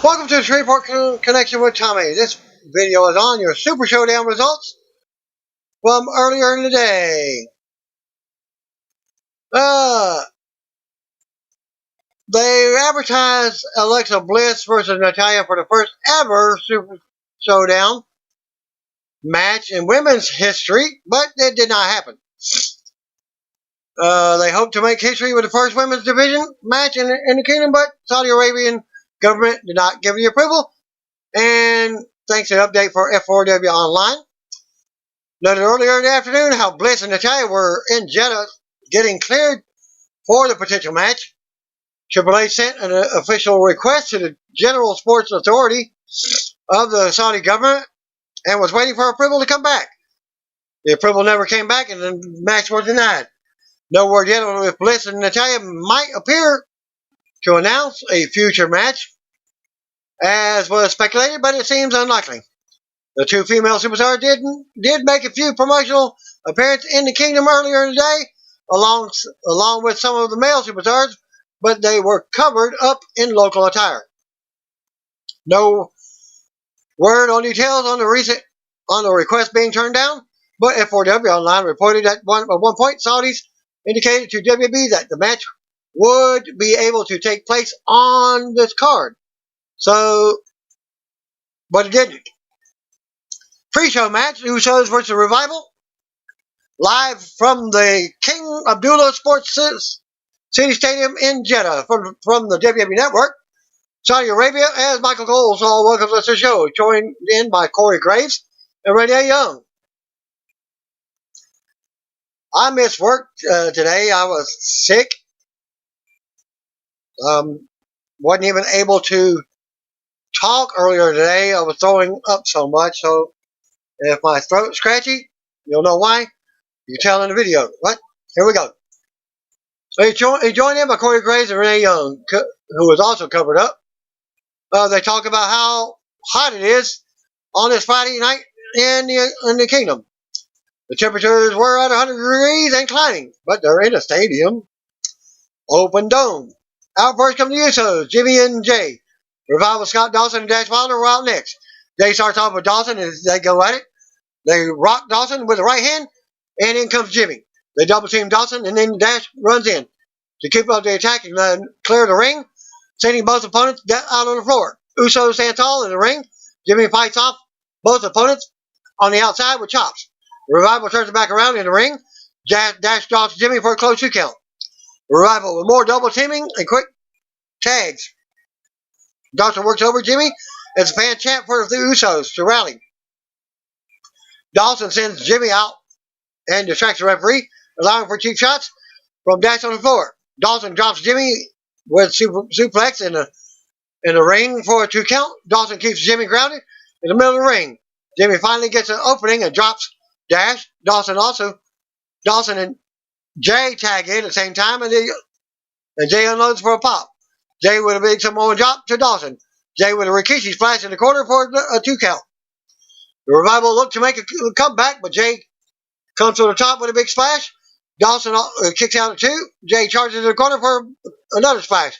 Welcome to the Shreveport Connection with Tommy. This video is on your Super Showdown results from earlier in the day. They advertised Alexa Bliss versus Natalia for the first ever Super Showdown match in women's history, but it did not happen. They hoped to make history with the first women's division match in the kingdom, but Saudi Arabian government did not give the approval. And thanks to the update for F4W Online, noted earlier in the afternoon how Bliss and Natalia were in Jeddah getting cleared for the potential match. Triple H sent an official request to the General Sports Authority of the Saudi government and was waiting for approval to come back. The approval never came back and the match was denied. No word yet on if Bliss and Natalia might appear to announce a future match, as was speculated, but it seems unlikely. The two female superstars did make a few promotional appearances in the kingdom earlier in the day, along with some of the male superstars, but they were covered up in local attire. No word on details on the request being turned down, but F4W Online reported at one point Saudis indicated to WB that the match would be able to take place on this card. But it didn't. Pre-show match, Usos versus Revival, live from the King Abdullah Sports City Stadium in Jeddah from the WWE Network. Saudi Arabia, as Michael Cole welcomes us to the show, joined in by Corey Graves and Renee Young. I missed work today. I was sick. Wasn't even able to talk earlier today. I was throwing up so much. So if my throat's scratchy, you'll know why. You can tell in the video. What? Here we go. So he joined in by Corey Graves and Renee Young, who was also covered up. They talk about how hot it is on this Friday night in the kingdom. The temperatures were at 100 degrees and climbing, but they're in a stadium. Open dome. Out first come the Usos, Jimmy and Jay. Revival Scott Dawson and Dash Wilder were out next. Jay starts off with Dawson as they go at it. They rock Dawson with the right hand, and in comes Jimmy. They double team Dawson, and then Dash runs in to keep up the attack and clear the ring, sending both opponents out on the floor. Usos stand tall in the ring. Jimmy fights off both opponents on the outside with chops. Revival turns it back around in the ring. Dash drops Jimmy for a close 2 count. Revival with more double teaming and quick tags. Dawson works over Jimmy as a fan chant for the Usos to rally. Dawson sends Jimmy out and distracts the referee, allowing for cheap shots from Dash on the floor. Dawson drops Jimmy with suplex in the ring for a 2 count. Dawson keeps Jimmy grounded in the middle of the ring. Jimmy finally gets an opening and drops Dash. Dawson and Jay tag in at the same time, and Jay unloads for a pop. Jay with a big Samoan drop to Dawson. Jay with a Rikishi splash in the corner for a 2 count. The Revival look to make a comeback, but Jay comes to the top with a big splash. Dawson kicks out at 2. Jay charges in the corner for another splash.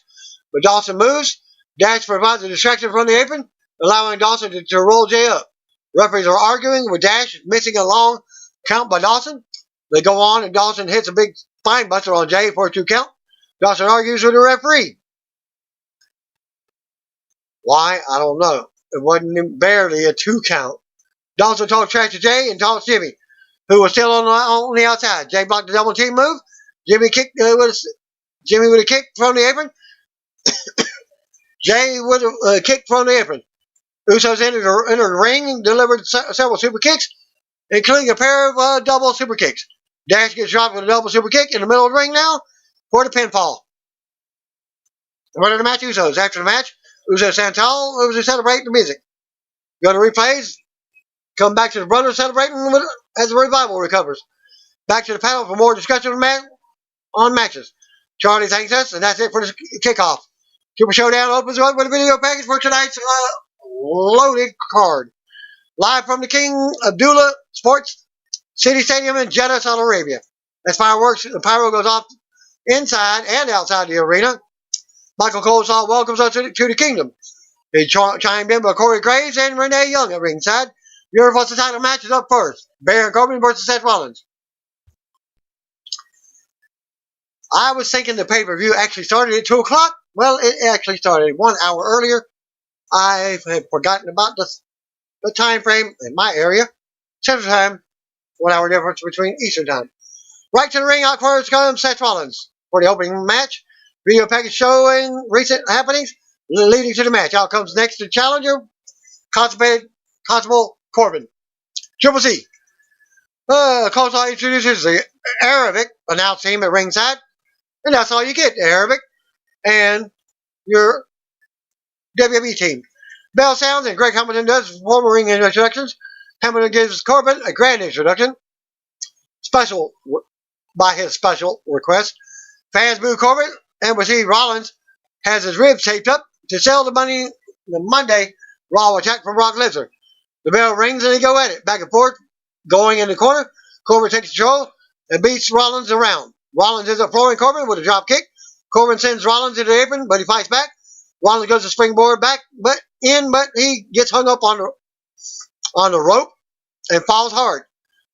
But Dawson moves. Dash provides a distraction from the apron, allowing Dawson to roll Jay up. Referees are arguing with Dash missing a long count by Dawson. They go on, and Dawson hits a big spine buster on Jay for a 2 count. Dawson argues with the referee. Why? I don't know. It wasn't barely a 2 count. Dawson talks trash to Jay and talks Jimmy, who was still on the outside. Jay blocked the double team move. Jimmy with a kick from the apron. Jay with a kick from the apron. Usos entered the ring and delivered several super kicks, including a pair of double super kicks. Dash gets dropped with a double super kick in the middle of the ring now for the pinfall. Running the match, Usos. After the match, Usos stand tall. Usos celebrate the music. Go to replays. Come back to the brothers celebrating as the Revival recovers. Back to the panel for more discussion on matches. Charlie thanks us, and that's it for this kickoff. Super Showdown opens up with a video package for tonight's loaded card. Live from the King Abdullah Sports City Stadium in Jeddah, Saudi Arabia. As fireworks, the pyro goes off inside and outside the arena. Michael Cole welcomes us to the kingdom. He chimed in by Corey Graves and Renee Young at ringside. Universal title match is up first. Baron Corbin versus Seth Rollins. I was thinking the pay-per-view actually started at 2 o'clock. Well, it actually started 1 hour earlier. I had forgotten about the time frame in my area. Central Time, 1 hour difference between Eastern Time. Right to the ring, out first comes Seth Rollins for the opening match. Video package showing recent happenings leading to the match. Out comes next to challenger, Constable Corbin. Triple C. Coulthard introduces the Arabic announce team at ringside. And that's all you get, the Arabic and your WWE team. Bell sounds and Greg Hamilton does formal ring introductions. Hamilton gives Corbin a grand introduction. By his special request. Fans boo Corbin and we see Rollins has his ribs taped up to sell the Monday Raw attack from Brock Lesnar. The bell rings and they go at it, back and forth, going in the corner. Corbin takes control and beats Rollins around. Rollins ends up flooring Corbin with a drop kick. Corbin sends Rollins into the apron, but he fights back. Rollins goes to springboard back, but he gets hung up on the rope and falls hard.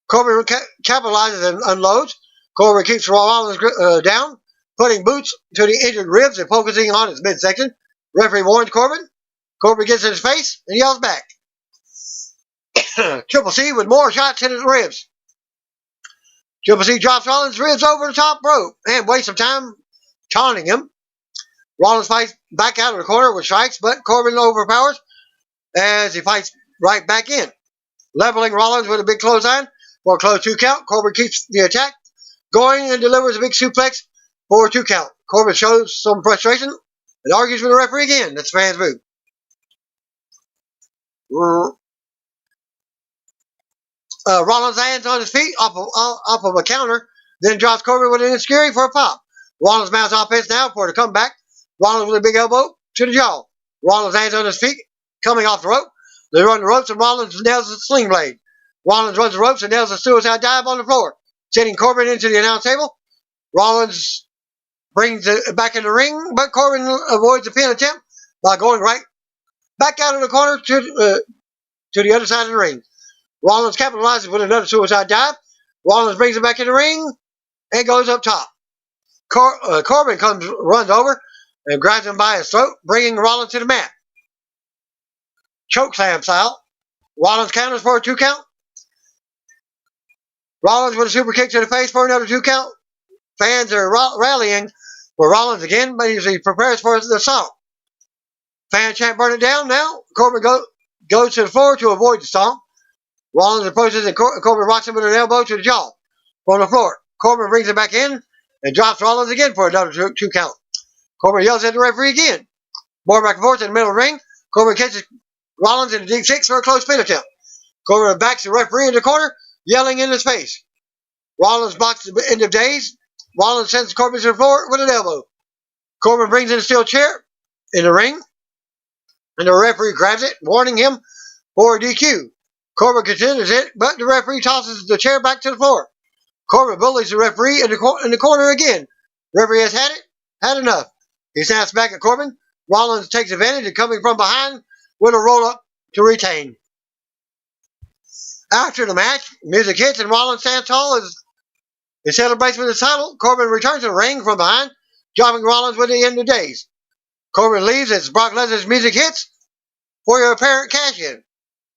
Corbin capitalizes and unloads. Corbin keeps Rollins down, putting boots to the injured ribs and focusing on his midsection. Referee warns Corbin. Corbin gets in his face and yells back. Triple C with more shots in his ribs. Triple C drops Rollins' ribs over the top rope and wastes some time taunting him. Rollins fights back out of the corner with strikes, but Corbin overpowers as he fights right back in. Leveling Rollins with a big clothesline for a close 2 count. Corbin keeps the attack going and delivers a big suplex for a 2 count. Corbin shows some frustration and argues with the referee again. That's fans move. Rollins lands on his feet off of a counter, then drops Corbin with an insecurity for a pop. Rollins mounts offense now for the comeback. Rollins with a big elbow to the jaw. Rollins lands on his feet, coming off the rope. They run the ropes and Rollins nails the sling blade. Rollins runs the ropes and nails a suicide dive on the floor, sending Corbin into the announce table. Rollins brings it back in the ring, but Corbin avoids the pin attempt by going right back out of the corner to the other side of the ring. Rollins capitalizes with another suicide dive. Rollins brings it back in the ring and goes up top. Corbin runs over and grabs him by his throat, bringing Rollins to the mat. Chokeslam style. Rollins counters for a 2 count. Rollins with a super kick to the face for another 2 count. Fans are rallying for Rollins again, but he prepares for the assault. Fans chant burn it down now. Corbin goes to the floor to avoid the stomp. Rollins approaches and Corbin rocks him with an elbow to the jaw from the floor. Corbin brings it back in and drops Rollins again for another 2 count. Corbin yells at the referee again. More back and forth in the middle of the ring. Corbin catches Rollins in a deep 6 for a close pin attempt. Corbin backs the referee in the corner, yelling in his face. Rollins blocks the end of days. Rollins sends Corbin to the floor with an elbow. Corbin brings in a steel chair in the ring, and the referee grabs it, warning him for a DQ. Corbin considers it, but the referee tosses the chair back to the floor. Corbin bullies the referee in the corner again. Referee has had enough. He snaps back at Corbin. Rollins takes advantage of coming from behind with a roll-up to retain. After the match, music hits and Rollins stands tall as he celebrates with his title. Corbin returns to the ring from behind, dropping Rollins with the end of days. Corbin leaves as Brock Lesnar's music hits for your apparent cash-in.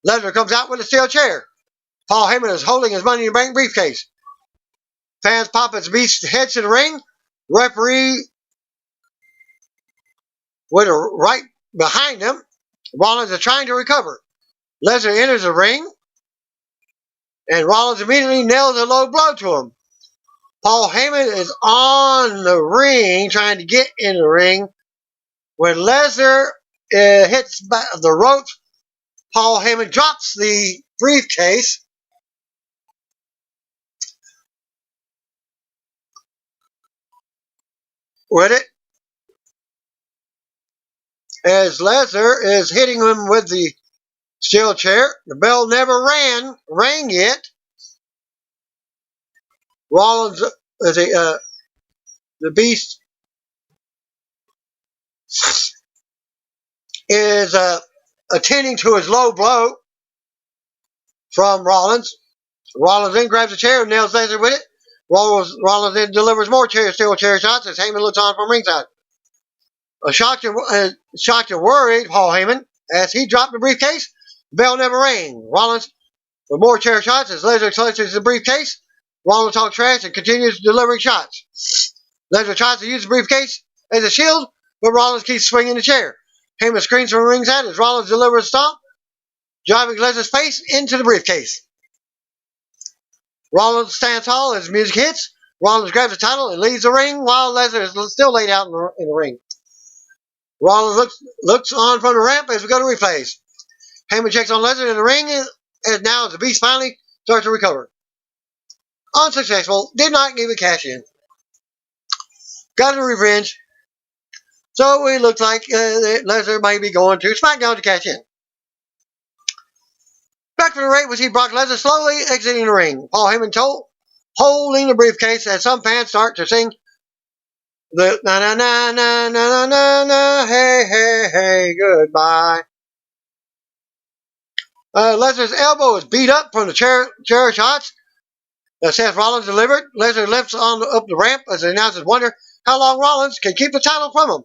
Lesnar comes out with a steel chair. Paul Heyman is holding his Money in the Bank briefcase. Fans pop as Beast heads to the ring. Referee with a right behind him. Rollins is trying to recover. Lesnar enters the ring, and Rollins immediately nails a low blow to him. Paul Heyman is on the ring, trying to get in the ring. When Lesnar hits the ropes, Paul Heyman drops the briefcase. With it, as Lesnar is hitting him with the steel chair. The bell never rang yet. Rollins, the Beast, is attending to his low blow from Rollins. Rollins then grabs a chair and nails Lesnar with it. Rollins then delivers more steel chair shots as Heyman looks on from ringside. Shocked and worried, Paul Heyman, as he dropped the briefcase. The bell never rang. Rollins with more chair shots as Lesnar clutches the briefcase. Rollins talks trash and continues delivering shots. Lesnar tries to use the briefcase as a shield, but Rollins keeps swinging the chair. Heyman screams from ringside as Rollins delivers a stomp, driving Lesnar's face into the briefcase. Rollins stands tall as music hits. Rollins grabs the title and leaves the ring while Lesnar is still laid out in the ring. Rollins looks on from the ramp as we go to replays. Heyman checks on Lesnar in the ring and now as the Beast finally starts to recover. Unsuccessful. Did not even cash in. Got a revenge. So it looks like Lesnar may be going to SmackDown to cash in. Back from the ring, we see Brock Lesnar slowly exiting the ring. Paul Heyman holding the briefcase as some fans start to sing the na na na na na na na hey hey hey goodbye. Lesnar's elbow is beat up from the chair shots that Seth Rollins delivered. Lesnar lifts up the ramp as the announcers wonder how long Rollins can keep the title from him.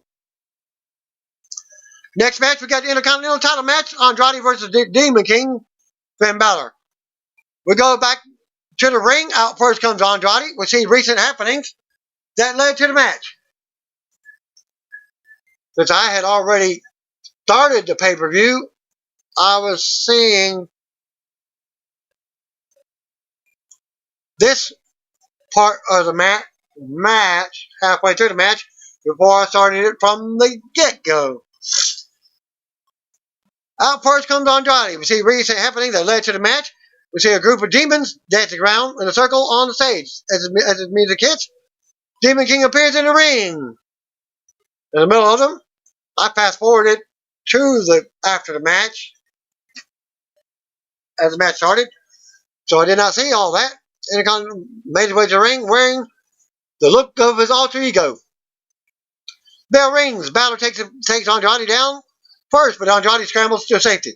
Next match, we got the Intercontinental title match, Andrade versus Demon King, Finn Balor. We go back to the ring. Out first comes Andrade. We see recent happenings that led to the match. Since I had already started the pay-per-view, I was seeing this part of the match halfway through the match before I started it from the get-go. Out first comes Andrade. We see recent happening that led to the match. We see a group of demons dancing around in a circle on the stage. As the music hits, Demon King appears in the ring. In the middle of them, I fast forwarded to after the match as the match started, so I did not see all that. Intercontinental made his way to the ring wearing the look of his alter ego. Bell rings. Balor takes Andrade down first, but Andrade scrambles to safety.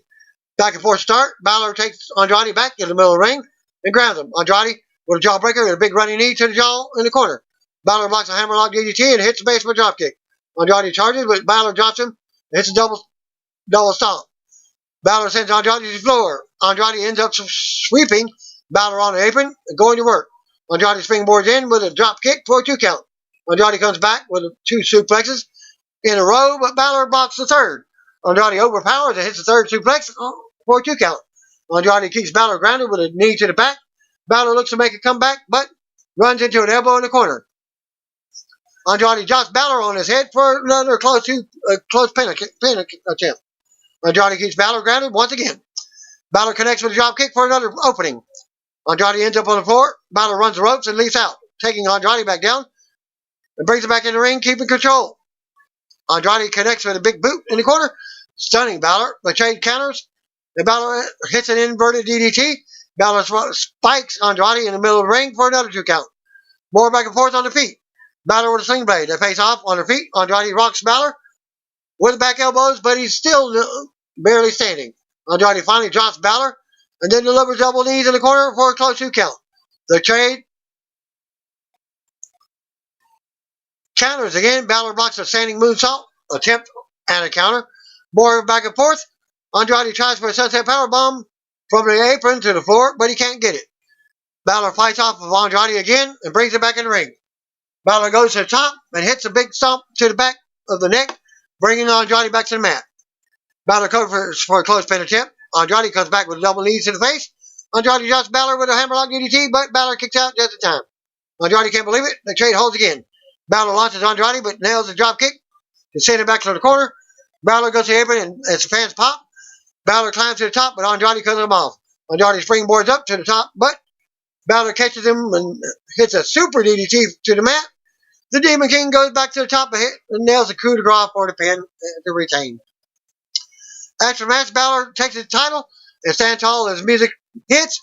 Back and forth start. Balor takes Andrade back in the middle of the ring and grounds him. Andrade with a jawbreaker and a big running knee to the jaw in the corner. Balor blocks a hammerlock DDT and hits the basement dropkick. Andrade charges, but Balor drops him and hits a double stomp. Balor sends Andrade to the floor. Andrade ends up sweeping Balor on the apron and going to work. Andrade springboards in with a drop kick for a 2 count. Andrade comes back with 2 suplexes in a row, but Balor blocks the third. Andrade overpowers and hits the third suplex for a 2 count. Andrade keeps Balor grounded with a knee to the back. Balor looks to make a comeback, but runs into an elbow in the corner. Andrade drops Balor on his head for another close pin attempt. Andrade keeps Balor grounded once again. Balor connects with a drop kick for another opening. Andrade ends up on the floor. Balor runs the ropes and leaps out, taking Andrade back down and brings him back in the ring, keeping control. Andrade connects with a big boot in the corner, stunning Balor, but Trade counters. And Balor hits an inverted DDT. Balor spikes Andrade in the middle of the ring for another 2 count. More back and forth on the feet. Balor with a sling blade. They face off on their feet. Andrade rocks Balor with back elbows, but he's still barely standing. Andrade finally drops Balor and then delivers double knees in the corner for a close 2 count. The Trade counters again. Balor blocks a standing moonsault attempt and a counter. More back and forth. Andrade tries for a sunset powerbomb from the apron to the floor, but he can't get it. Balor fights off of Andrade again and brings it back in the ring. Balor goes to the top and hits a big stomp to the back of the neck, bringing Andrade back to the mat. Balor covers for a close pin attempt. Andrade comes back with double knees to the face. Andrade drops Balor with a hammerlock DDT, but Balor kicks out just in time. Andrade can't believe it. The Trade holds again. Balor launches Andrade, but nails a drop kick to send him back to the corner. Balor goes to the apron, and as the fans pop, Balor climbs to the top, but Andrade cuts him off. Andrade springboards up to the top, but Balor catches him and hits a super DDT to the mat. The Demon King goes back to the top and nails a coup de grace for the pin to retain. After the match, Balor takes the title and stands tall as music hits.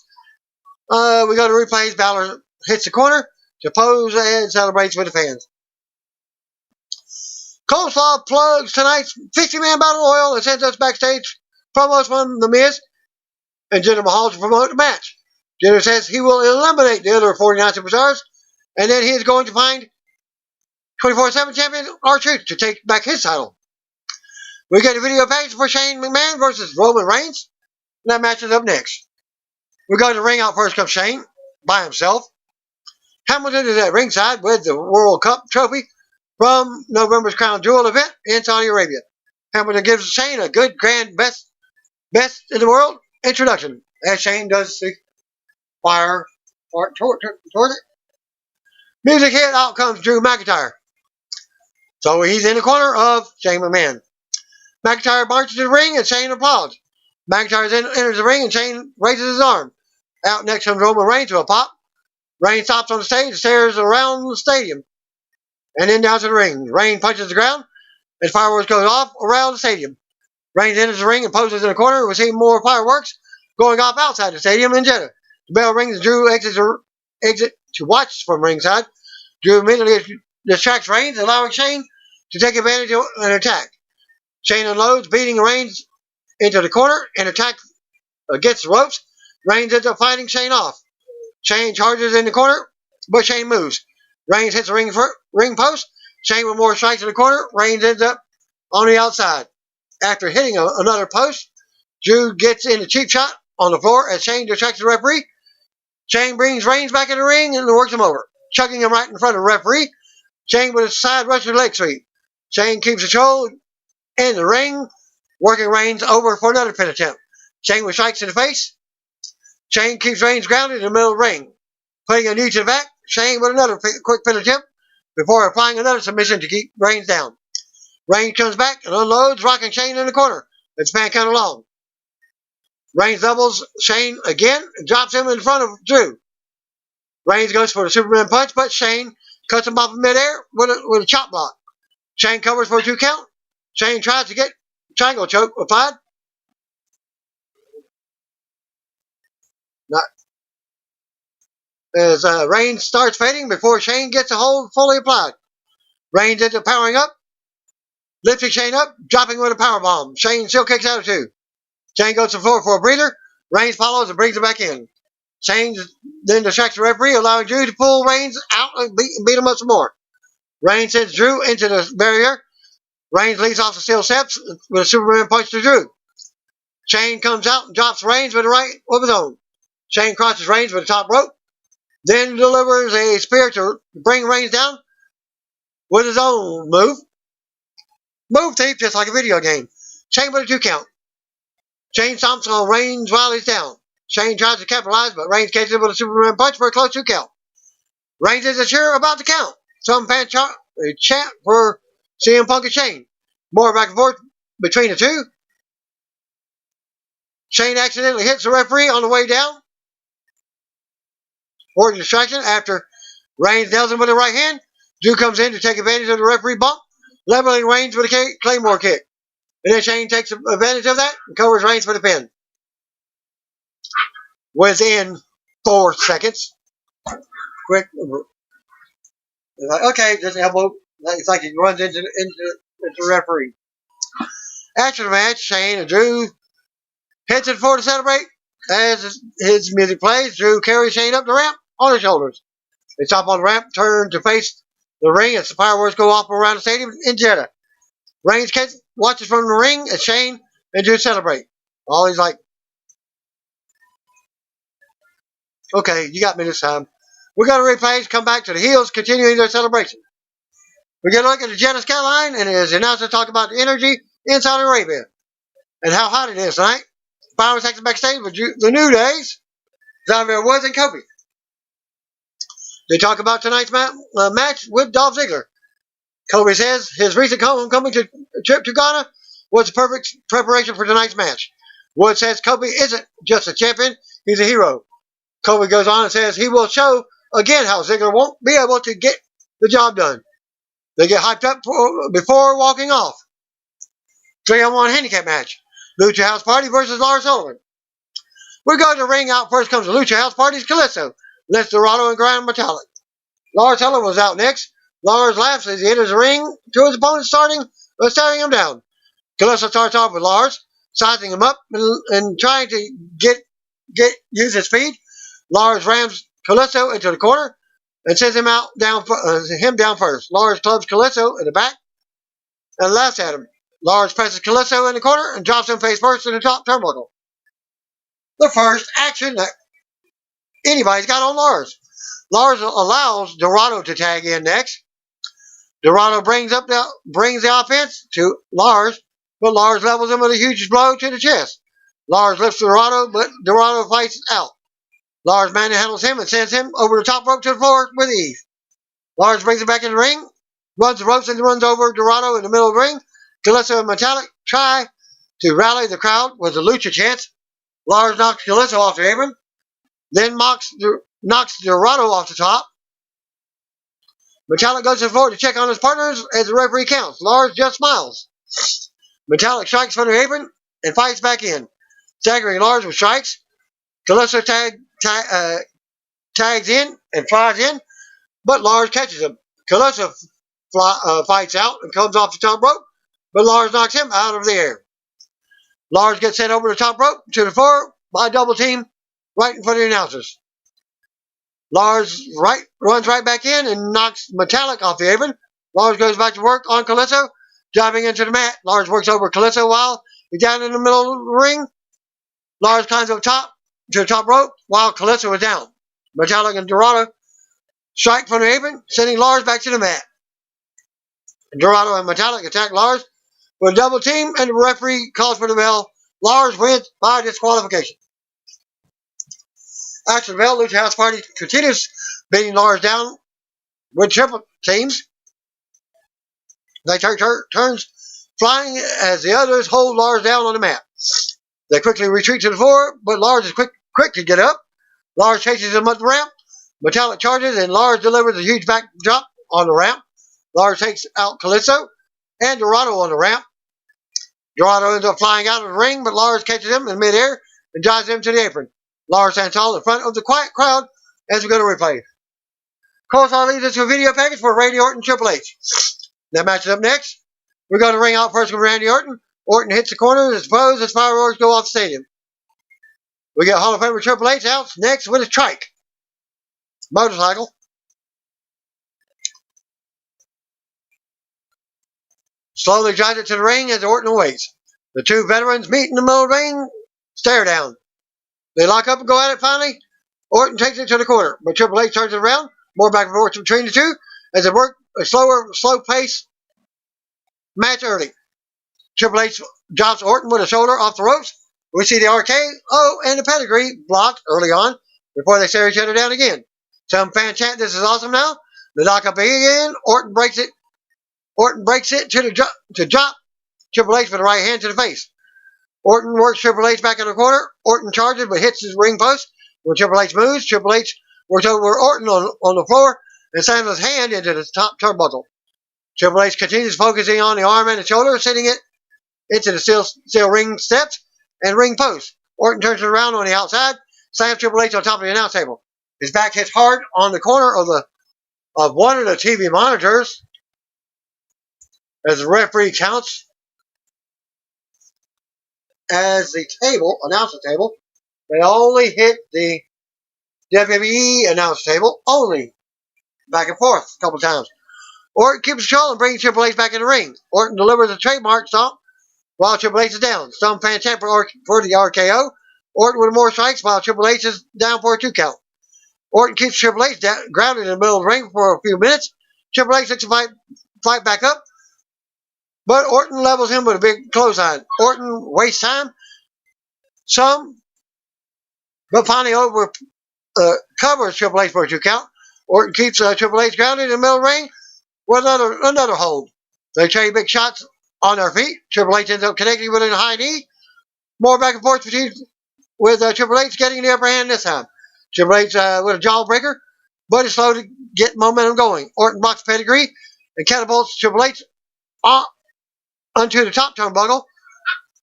We go to replays. Balor hits the corner to pose and celebrates with the fans. Coleslaw plugs tonight's 50-man battle royal and sends us backstage promos from The Miz and Jinder Mahal to promote the match. Jinder says he will eliminate the other 49 superstars, and then he is going to find 24/7 champion R-Truth to take back his title. We get a video package for Shane McMahon versus Roman Reigns, and that match is up next. We go to the ring. Out first comes Shane by himself. Hamilton is at ringside with the World Cup trophy from November's Crown Jewel event in Saudi Arabia. Hamilton gives Shane a good, grand, best in the world introduction, as Shane does the fire part toward it. Music hit, out comes Drew McIntyre. So he's in the corner of Shane McMahon. McIntyre marches to the ring and Shane applauds. McIntyre then enters the ring and Shane raises his arm. Out next comes Roman Reigns to a pop. Reigns stops on the stage and stares around the stadium. And then down to the ring. Reigns punches the ground and fireworks goes off around the stadium. Reigns enters the ring and poses in the corner. We see more fireworks going off outside the stadium in Jeddah. The bell rings and Drew exits to watch from ringside. Drew immediately distracts Reigns, allowing Shane to take advantage of an attack. Shane unloads, beating Reigns into the corner and attacks against the ropes. Reigns ends up fighting Shane off. Shane charges in the corner, but Shane moves. Reigns hits the ring post. Shane with more strikes in the corner. Reigns ends up on the outside. After hitting another post, Drew gets in a cheap shot on the floor as Shane distracts the referee. Shane brings Reigns back in the ring and works him over, chucking him right in front of the referee. Shane with a side Russian leg sweep. Shane keeps control in the ring, working Reigns over for another pin attempt. Shane with strikes in the face. Shane keeps Reigns grounded in the middle of the ring. Putting a knee to the back, Shane with another quick pin attempt before applying another submission to keep Reigns down. Reigns comes back and unloads, rocking Shane in the corner. It's man count along. Reigns doubles Shane again and drops him in front of Drew. Reigns goes for the Superman punch, but Shane cuts him off in midair with a chop block. Shane covers for a 2 count. Shane tries to get triangle choke applied. Not as Reigns starts fading before Shane gets a hold fully applied. Reigns ends up powering up, lifting Shane up, dropping with a powerbomb. Shane still kicks out of 2. Shane goes to the floor for a breather. Reigns follows and brings him back in. Shane then distracts the referee, allowing Drew to pull Reigns out and beat him up some more. Reigns sends Drew into the barrier. Reigns leads off the steel steps with a Superman punch to Drew. Shane comes out and drops Reigns with a right of his own. Shane crosses Reigns with the top rope, then delivers a spear to bring Reigns down with his own move. Move thief, just like a video game. Shane with a 2 count. Shane stomps on Reigns while he's down. Shane tries to capitalize, but Reigns catches him with a Superman punch for a close 2 count. Reigns isn't sure about the count. Some fans chant for CM Punk and Shane. More back and forth between the two. Shane accidentally hits the referee on the way down for distraction. After Reigns nails him with a right hand, Drew comes in to take advantage of the referee bump, leveling Reigns with a Claymore kick. And then Shane takes advantage of that and covers Reigns for the pin. Within 4 seconds. Quick. Okay, just elbow. It's like he runs into the referee. After the match, Shane and Drew head to the floor to celebrate. As his music plays, Drew carries Shane up the ramp on his shoulders. They stop on the ramp, turn to face the ring as the fireworks go off around the stadium in Jeddah. Reigns watches from the ring as Shane and Drew celebrate. All he's like, okay, you got me this time. We got a replay, come back to the heels, continuing their celebration. We get a look at the Jeddah skyline, and as the announcer talk about the energy in Saudi Arabia and how hot it is tonight. Fireworks takes backstage with the New Days, Xavier Woods and Kobe. They talk about tonight's match with Dolph Ziggler. Kobe says his recent homecoming trip to Ghana was a perfect preparation for tonight's match. Woods says Kobe isn't just a champion, he's a hero. Kobe goes on and says he will show again how Ziggler won't be able to get the job done. They get hyped up before walking off. 3-on-1 handicap match. Lucha House Party versus Lars Sullivan. We go to the ring. Out first comes the Lucha House Party's Kalisto, Les Dorado, and Grand Metallic. Lars Sullivan was out next. Lars laughs as he enters the ring to his opponent, staring him down. Kalisto starts off with Lars, sizing him up and trying to use his speed. Lars rams Kalisto into the corner and sends him down first. Lars clubs Kalisto in the back and laughs at him. Lars presses Kalisto in the corner and drops him face first in the top turnbuckle. The first action that anybody's got on Lars. Lars allows Dorado to tag in next. Dorado brings the offense to Lars, but Lars levels him with a huge blow to the chest. Lars lifts Dorado, but Dorado fights out. Lars manhandles him and sends him over the top rope to the floor with ease. Lars brings him back in the ring, runs the ropes and runs over Dorado in the middle of the ring. Kalisto and Metallic try to rally the crowd with the lucha chants. Lars knocks Kalisto off the apron, then knocks Dorado off the top. Metallic goes to the floor to check on his partners as the referee counts. Lars just smiles. Metallic strikes from the apron and fights back in, staggering Lars with strikes. Kalisto tags in and flies in, but Lars catches him. Kalisto fights out and comes off the top rope, but Lars knocks him out of the air. Lars gets sent over the top rope to the floor by a double team right in front of the announcers. Lars runs right back in and knocks Metallic off the apron. Lars goes back to work on Kalisto, diving into the mat. Lars works over Kalisto while he's down in the middle of the ring. Lars climbs up top to the top rope while Kalisto is down. Metallic and Dorado strike from the apron, sending Lars back to the mat. Dorado and Metallic attack Lars with a double team, and the referee calls for the bell. Lars wins by disqualification. After the bell, Lucha House Party continues beating Lars down with triple teams. They turns flying as the others hold Lars down on the mat. They quickly retreat to the floor, but Lars is quick to get up. Lars chases him up the ramp. Metallic charges, and Lars delivers a huge back drop on the ramp. Lars takes out Kalisto and Dorado on the ramp. Dorado ends up flying out of the ring, but Lars catches him in midair and drives him to the apron. Lars stands tall in front of the quiet crowd as we go to replay. Coleslaw leads us to a video package for Randy Orton Triple H. That match is up next. We're going to ring out first with Randy Orton. Orton hits the corner as foes as fireworks go off the stadium. We get Hall of Famer Triple H out next with a trike. Motorcycle. Slowly drives it to the ring as Orton awaits. The two veterans meet in the middle of the ring, stare down. They lock up and go at it finally. Orton takes it to the corner, but Triple H turns it around. More back and forth between the two as they work a slow pace match early. Triple H drops Orton with a shoulder off the ropes. We see the RKO and the pedigree blocked early on before they stare each other down again. Some fans chant, "This is awesome now." They lock up again. Orton breaks it to drop Triple H with a right hand to the face. Orton works Triple H back in the corner. Orton charges but hits his ring post. When Triple H moves, Triple H works over Orton on the floor and slams his hand into the top turnbuckle. Triple H continues focusing on the arm and the shoulder, sending it into the steel ring steps and ring post. Orton turns it around on the outside, slams Triple H on top of the announce table. His back hits hard on the corner of one of the TV monitors as the referee counts as the announcer table. They only hit the WWE announcer table, only back and forth a couple times. Orton keeps control and brings Triple H back in the ring. Orton delivers a trademark stomp while Triple H is down. Some fans chant for the RKO. Orton with more strikes while Triple H is down for a 2 count. Orton keeps Triple H grounded in the middle of the ring for a few minutes. Triple H looks to fight back up, but Orton levels him with a big clothesline. Orton wastes time some, but finally covers Triple H for a 2 count. Orton keeps Triple H grounded in the middle of the ring with another hold. They trade big shots on their feet. Triple H ends up connecting with a high knee. More back and forth with Triple H getting the upper hand this time. Triple H with a jawbreaker, but it's slow to get momentum going. Orton blocks pedigree and catapults Triple H onto the top turnbuckle.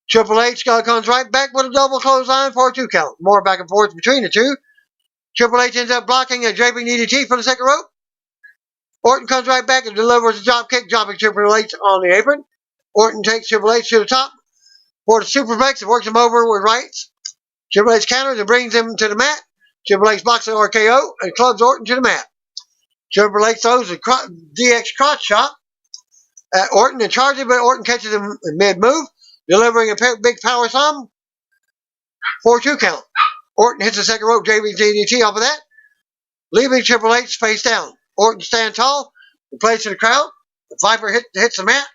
Triple H comes right back with a double clothesline for a 2 count. More back and forth between the two. Triple H ends up blocking a draping DDT from the second rope. Orton comes right back and delivers a drop kick, dropping Triple H on the apron. Orton takes Triple H to the top for the superplex and works him over with rights. Triple H counters and brings him to the mat. Triple H blocks an RKO and clubs Orton to the mat. Triple H throws a DX crotch chop at Orton and charges, but Orton catches him in mid-move, delivering a big power slam for a 2 count. Orton hits the second rope JBDT off of that, leaving Triple H face down. Orton stands tall and plays to the crowd. The Viper hits the mat,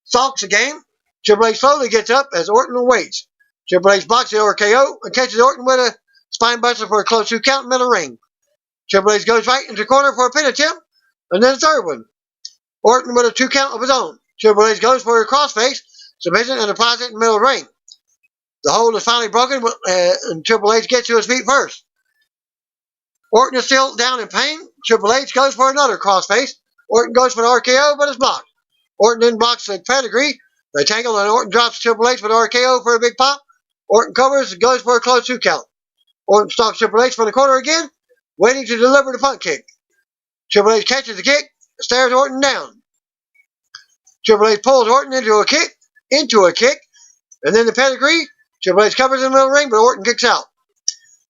stalks the game. Triple H slowly gets up as Orton waits. Triple H blocks the RKO and catches Orton with a spine buster for a close 2 count in the middle ring. Triple H goes right into the corner for a pin attempt, and then a third one. Orton with a 2 count of his own. Triple H goes for a crossface submission and applies it in the middle of the ring. The hold is finally broken, and Triple H gets to his feet first. Orton is still down in pain. Triple H goes for another crossface. Orton goes for an RKO, but it's blocked. Orton then blocks the pedigree. They tangle, and Orton drops Triple H with an RKO for a big pop. Orton covers and goes for a close 2 count. Orton stops Triple H for the corner again, waiting to deliver the punt kick. Triple H catches the kick, stares Orton down. Triple H pulls Orton into a kick, and then the pedigree. Triple H covers in the middle of the ring, but Orton kicks out.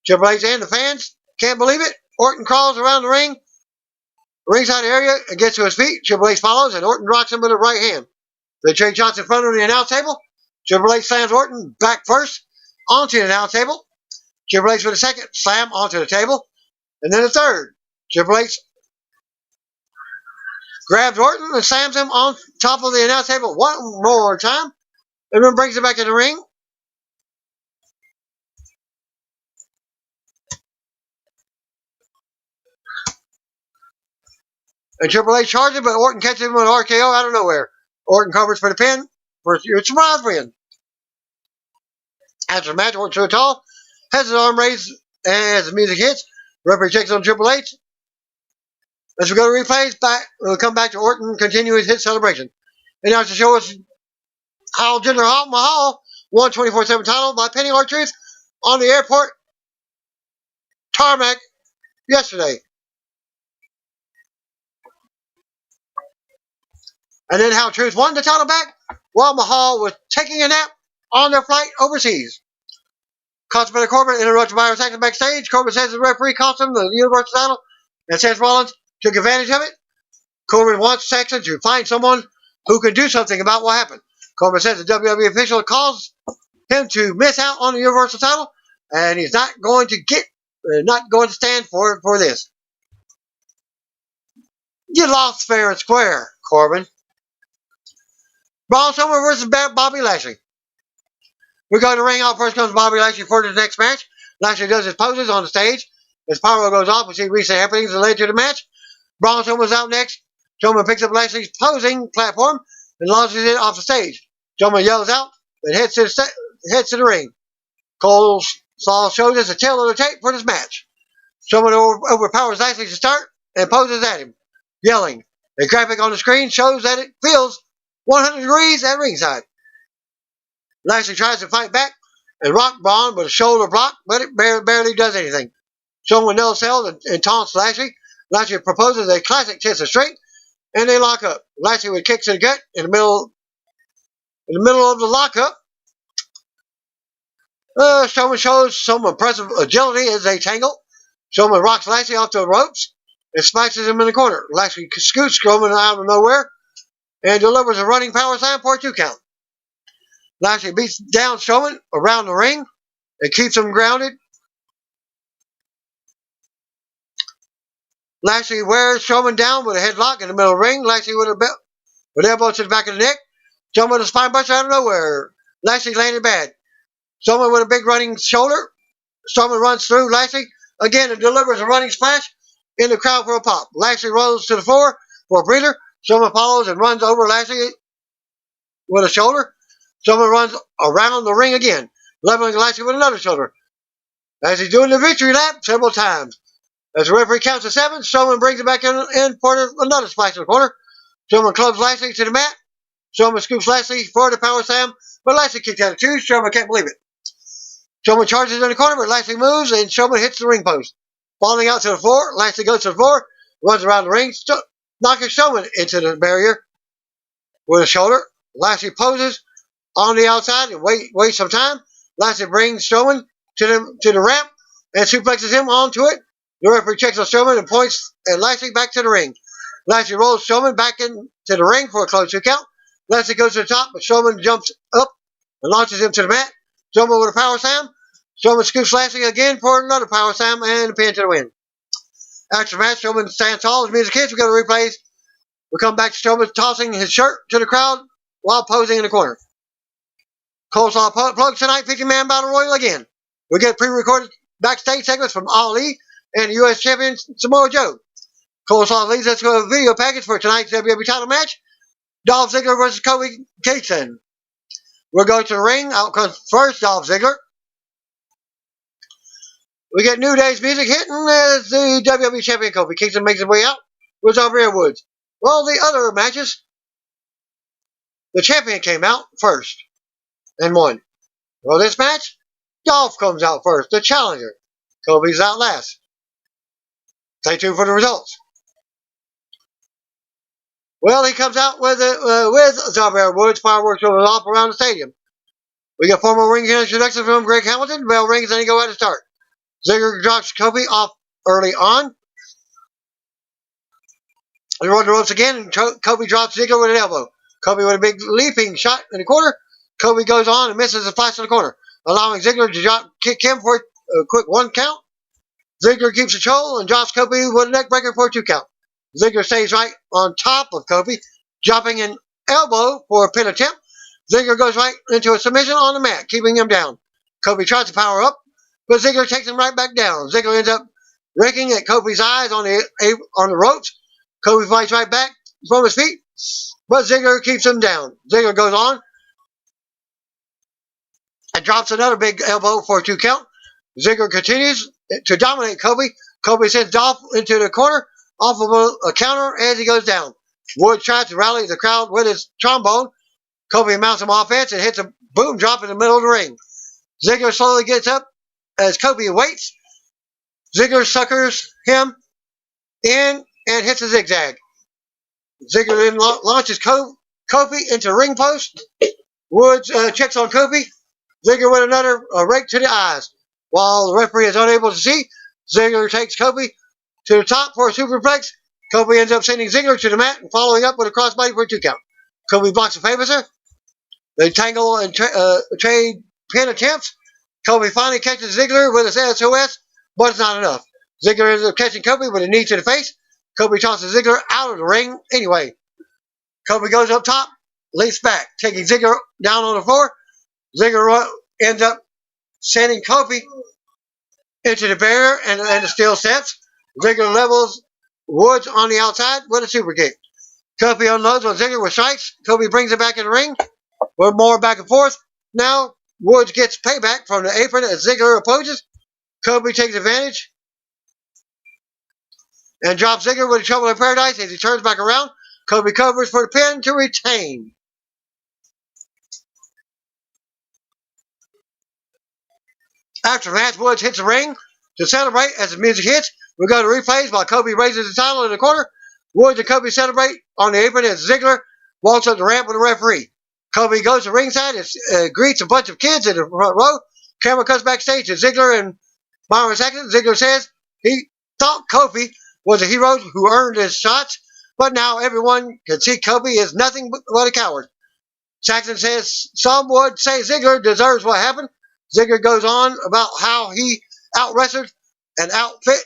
Triple H and the fans can't believe it. Orton crawls around the ring, ringside area, and gets to his feet. Triple H follows, and Orton rocks him with a right hand. They trade shots in front of the announce table. Triple H slams Orton back first onto the announce table. Triple H with a second slam onto the table, and then a third. Triple H grabs Orton and slams him on top of the announce table one more time, and then brings him back to the ring. And Triple H charges, but Orton catches him with an RKO out of nowhere. Orton covers for the pin for a surprise win. After the match, Orton stood tall, has his arm raised as the music hits. Referee checks on Triple H. As we go to replays, we'll come back to Orton continuing his celebration. And now to show us how Jinder Mahal won 24/7 title by pinning R-Truth on the airport tarmac yesterday. And then how Truth won the title back while Mahal was taking a nap on their flight overseas. Constable Corbin interrupted by Saxon backstage. Corbin says the referee cost him the Universal title, and Seth Rollins took advantage of it. Corbin wants Saxon to find someone who can do something about what happened. Corbin says the WWE official caused him to miss out on the Universal title, and he's not going to stand for this. You lost fair and square, Corbin. Braun Strowman versus Bobby Lashley. We go to ring. Out first comes Bobby Lashley for the next match. Lashley does his poses on the stage. His power goes off. We see recent happenings that led to the match. Braun Strowman's out next. Strowman picks up Lashley's posing platform and launches it off the stage. Strowman yells out and heads to the ring. Cole Saul shows us a tail of the tape for this match. Strowman overpowers Lashley to start and poses at him, yelling. A graphic on the screen shows that it feels 100 degrees at ringside. Lashley tries to fight back and rock Braun with a shoulder block, but it barely does anything. Strowman no sells and taunts Lashley. Lashley proposes a classic chest of straight, and they lock up. Lashley with kicks in the gut in the middle of the lockup. Strowman shows some impressive agility as they tangle. Strowman rocks Lashley off the ropes and smashes him in the corner. Lashley scoots Strowman out of nowhere and delivers a running power slam for a 2 count. Lashley beats down Strowman around the ring and keeps him grounded. Lashley wears Strowman down with a headlock in the middle of the ring. Lashley with elbow to the back of the neck. Strowman with a spine buster out of nowhere. Lashley landed bad. Strowman with a big running shoulder. Strowman runs through Lashley again and delivers a running splash in the crowd for a pop. Lashley rolls to the floor for a breather. Strowman follows and runs over Lashley with a shoulder. Strowman runs around the ring again, leveling Lashley with another shoulder. As he's doing the victory lap several times. As the referee counts to 7, Strowman brings it back in for another splash in the corner. Strowman clubs Lashley to the mat. Strowman scoops Lashley for the power slam, but Lashley kicks out of 2. Strowman can't believe it. Strowman charges in the corner, but Lashley moves, and Strowman hits the ring post. Falling out to the floor, Lashley goes to the floor, runs around the ring. knocking Strowman into the barrier with a shoulder. Lashley poses on the outside and waits some time. Lashley brings Strowman to the ramp and suplexes him onto it. The referee checks on Strowman and points at Lashley back to the ring. Lashley rolls Strowman back into the ring for a close 2 count. Lashley goes to the top, but Strowman jumps up and launches him to the mat. Strowman with a power slam. Strowman scoops Lashley again for another power slam and a pin to the win. After the match, Strowman stands tall as music hits. We go to replays. We come back to Strowman tossing his shirt to the crowd while posing in the corner. Coleslaw plugs tonight, 50-man battle royal again. We get pre-recorded backstage segments from Ali and the U.S. champion Samoa Joe. Coleslaw leads us to a video package for tonight's WWE title match. Dolph Ziggler versus Kofi Kingston. We'll go to the ring. Out comes first Dolph Ziggler. We get New Day's music hitting as the WWE champion Kofi Kingston makes his way out with Xavier Woods. Well, the other matches, the champion came out first and won. Well, this match, Dolph comes out first, the challenger. Kofi's out last. Stay tuned for the results. Well, he comes out with Xavier Woods. Fireworks going off around the stadium. We get formal ring introduction from Greg Hamilton. Bell rings and he go at the start. Ziggler drops Kofi off early on. They run the ropes again, and Kofi drops Ziggler with an elbow. Kofi with a big leaping shot in the corner. Kofi goes on and misses a splash in the corner, allowing Ziggler to kick him for a quick 1 count. Ziggler keeps control and drops Kofi with a neck breaker for a 2 count. Ziggler stays right on top of Kofi, dropping an elbow for a pin attempt. Ziggler goes right into a submission on the mat, keeping him down. Kofi tries to power up, but Ziggler takes him right back down. Ziggler ends up raking at Kofi's eyes on the ropes. Kofi fights right back from his feet, but Ziggler keeps him down. Ziggler goes on and drops another big elbow for a 2 count. Ziggler continues to dominate Kofi. Kofi sends Dolph into the corner off of a counter as he goes down. Woods tries to rally the crowd with his trombone. Kofi mounts him offense and hits a boom drop in the middle of the ring. Ziggler slowly gets up as Kofi waits. Ziggler suckers him in and hits a zigzag. Ziggler then launches Kofi into the ring post. Woods checks on Kofi. Ziggler with another rake to the eyes. While the referee is unable to see, Ziggler takes Kofi to the top for a superplex. Kofi ends up sending Ziggler to the mat and following up with a crossbody for a 2 count. Kofi blocks a favoriser. They tangle and trade pin attempts. Kofi finally catches Ziggler with his SOS, but it's not enough. Ziggler ends up catching Kofi with a knee to the face. Kofi tosses Ziggler out of the ring anyway. Kofi goes up top, leaps back, taking Ziggler down on the floor. Ziggler ends up sending Kofi into the barrier and the steel steps. Ziggler levels Woods on the outside with a super kick. Kofi unloads on Ziggler with strikes. Kofi brings it back in the ring. With more back and forth. Now, Woods gets payback from the apron as Ziggler opposes. Kofi takes advantage and drops Ziggler with a Trouble in Paradise as he turns back around. Kofi covers for the pin to retain. After the match, Woods hits the ring to celebrate as the music hits. We go to replays while Kofi raises the title in the corner. Woods and Kofi celebrate on the apron as Ziggler walks up the ramp with the referee. Kofi goes to ringside and greets a bunch of kids in the front row. Camera cuts backstage to Ziggler and Byron Saxton. Ziggler says he thought Kofi was a hero who earned his shots, but now everyone can see Kofi is nothing but a coward. Saxton says some would say Ziggler deserves what happened. Ziggler goes on about how he out-wrestled and outfit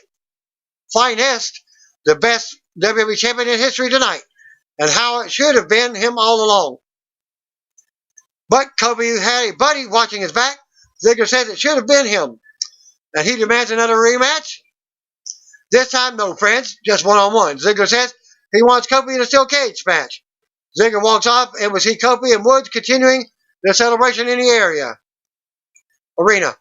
finessed the best WWE champion in history tonight, and how it should have been him all along. But Kofi had a buddy watching his back. Ziggler says it should have been him, and he demands another rematch. This time, no friends, just one-on-one. Ziggler says he wants Kofi in a steel cage match. Ziggler walks off, and we see Kofi and Woods continuing their celebration in the arena.